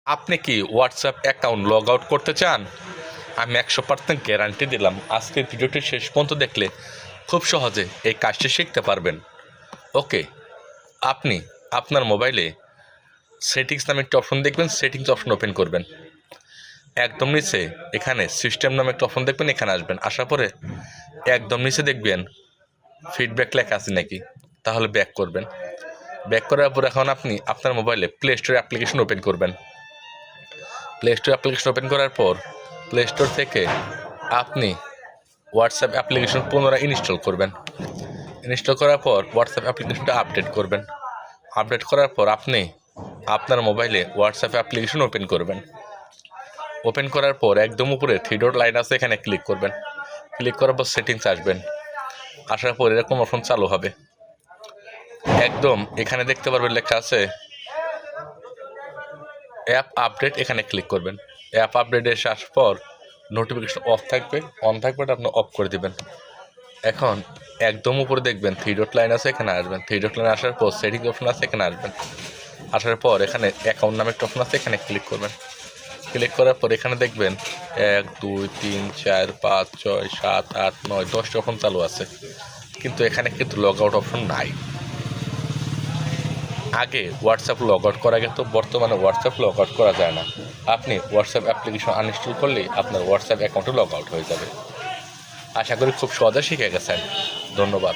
আপনি কি WhatsApp account log out করতে চান? আমি 100% গ্যারান্টি দিলাম আজকের ভিডিওটি শেষ পর্যন্ত দেখলে খুব সহজে এই কাজটি শিখতে পারবেন। ওকে, আপনি আপনার মোবাইলে সেটিংস নামে একটা অপশন দেখবেন, সেটিংস অপশন ওপেন করবেন। একদম নিচে এখানে সিস্টেম নামে একটা অপশন দেখবেন, এখানে আসবেন। আসার পরে একদম নিচে দেখবেন ফিডব্যাক লেখা আছে নাকি, তাহলে ব্যাক করবেন। ব্যাক করার পর এখন আপনি আপনার মোবাইলে প্লে স্টোর অ্যাপ্লিকেশন ওপেন করবেন। প্লে স্টোর অ্যাপ্লিকেশন ওপেন করার পর প্লে স্টোর থেকে আপনি হোয়াটসঅ্যাপ অ্যাপ্লিকেশন পুনরায় ইনস্টল করবেন। ইনস্টল করার পর হোয়াটসঅ্যাপ অ্যাপ্লিকেশনটা আপডেট করবেন। আপডেট করার পর আপনি আপনার মোবাইলে হোয়াটসঅ্যাপ অ্যাপ্লিকেশন ওপেন করবেন। ওপেন করার পর একদম উপরে থ্রি ডট লাইন আছে, এখানে ক্লিক করবেন। ক্লিক করার পর সেটিংস আসবেন। আসার পর এরকম অপশন চালু হবে। একদম এখানে দেখতে পারবেন লেখা আছে অ্যাপ আপডেট, এখানে ক্লিক করবেন। অ্যাপ আপডেটে এসে আসার পর নোটিফিকেশন অফ থাকবে, অন থাকবে আপনি অফ করে দেবেন। এখন একদম উপরে দেখবেন থ্রি ডট লাইন আছে, এখানে আসবেন। থ্রি ডট লাইন আসার পর সেটিংস অপশন আছে, এখানে আসবেন। আসার পর এখানে অ্যাকাউন্ট নামে একটা অপশন আছে, এখানে ক্লিক করবেন। ক্লিক করার পর এখানে দেখবেন 1 2 3 4 5 6 7 8 9 10 অপশন চালু আছে, কিন্তু এখানে কিন্তু লগ আউট অপশন নাই। আগে হোয়াটসঅ্যাপ লগ আউট করা যেত, বর্তমানে হোয়াটসঅ্যাপ লগ আউট করা যায় না। আপনি হোয়াটসঅ্যাপ অ্যাপ্লিকেশন আনইনস্টল করলেই আপনার হোয়াটসঅ্যাপ অ্যাকাউন্টে লগ আউট হয়ে যাবে। আশা করি খুব সহজে শিখে গেছেন। ধন্যবাদ।